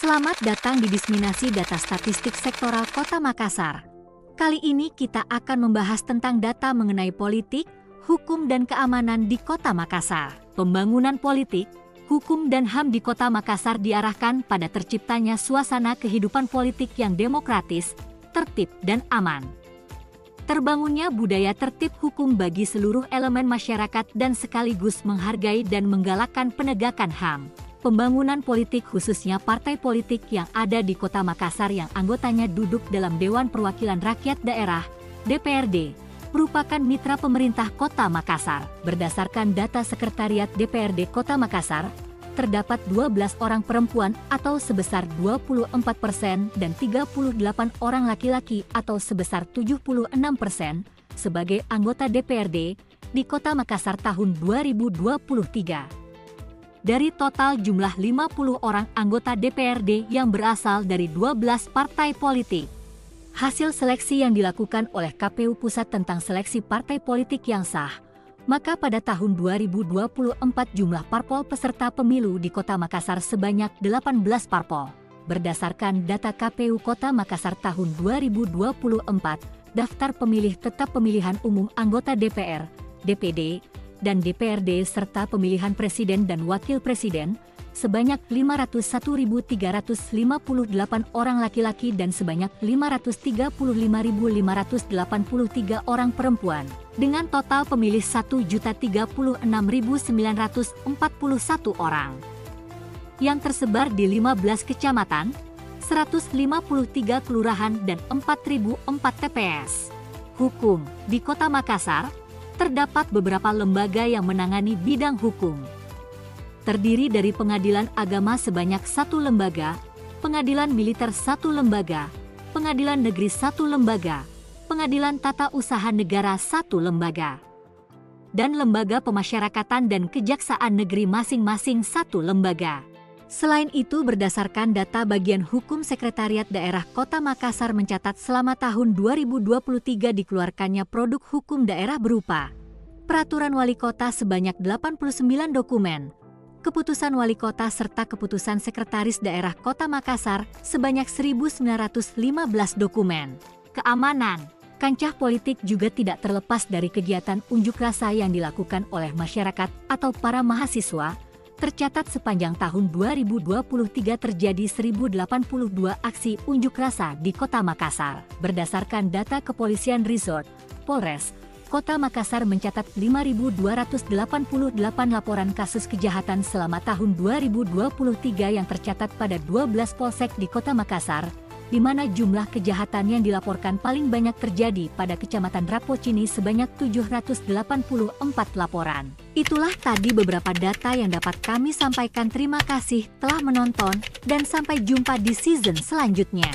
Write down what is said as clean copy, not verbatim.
Selamat datang di Diseminasi Data Statistik Sektoral Kota Makassar. Kali ini kita akan membahas tentang data mengenai politik, hukum dan keamanan di Kota Makassar. Pembangunan politik, hukum dan HAM di Kota Makassar diarahkan pada terciptanya suasana kehidupan politik yang demokratis, tertib dan aman. Terbangunnya budaya tertib hukum bagi seluruh elemen masyarakat dan sekaligus menghargai dan menggalakkan penegakan HAM. Pembangunan politik khususnya partai politik yang ada di Kota Makassar yang anggotanya duduk dalam Dewan Perwakilan Rakyat Daerah, DPRD, merupakan mitra pemerintah Kota Makassar. Berdasarkan data Sekretariat DPRD Kota Makassar, terdapat 12 orang perempuan atau sebesar 24% dan 38 orang laki-laki atau sebesar 76% sebagai anggota DPRD di Kota Makassar tahun 2023. Dari total jumlah 50 orang anggota DPRD yang berasal dari 12 partai politik. Hasil seleksi yang dilakukan oleh KPU Pusat tentang seleksi partai politik yang sah, maka pada tahun 2024 jumlah parpol peserta pemilu di Kota Makassar sebanyak 18 parpol. Berdasarkan data KPU Kota Makassar tahun 2024, daftar pemilih tetap pemilihan umum anggota DPR, DPD, dan DPRD serta pemilihan presiden dan wakil presiden, sebanyak 501.358 orang laki-laki dan sebanyak 535.583 orang perempuan, dengan total pemilih 1.036.941 orang. Yang tersebar di 15 kecamatan, 153 kelurahan dan 4.004 TPS. Hukum di Kota Makassar, terdapat beberapa lembaga yang menangani bidang hukum. Terdiri dari Pengadilan Agama sebanyak 1 lembaga, Pengadilan Militer 1 lembaga, Pengadilan Negeri 1 lembaga, Pengadilan Tata Usaha Negara 1 lembaga, dan Lembaga Pemasyarakatan dan Kejaksaan Negeri masing-masing 1 lembaga. Selain itu, berdasarkan data bagian hukum Sekretariat Daerah Kota Makassar mencatat selama tahun 2023 dikeluarkannya produk hukum daerah berupa Peraturan Wali Kota sebanyak 89 dokumen, Keputusan Wali Kota serta Keputusan Sekretaris Daerah Kota Makassar sebanyak 1.915 dokumen. Keamanan, kancah politik juga tidak terlepas dari kegiatan unjuk rasa yang dilakukan oleh masyarakat atau para mahasiswa. Tercatat sepanjang tahun 2023 terjadi 1.082 aksi unjuk rasa di Kota Makassar. Berdasarkan data Kepolisian Resort, Polres, Kota Makassar mencatat 5.288 laporan kasus kejahatan selama tahun 2023 yang tercatat pada 12 polsek di Kota Makassar, di mana jumlah kejahatan yang dilaporkan paling banyak terjadi pada Kecamatan Rapocini sebanyak 784 laporan. Itulah tadi beberapa data yang dapat kami sampaikan. Terima kasih telah menonton dan sampai jumpa di season selanjutnya.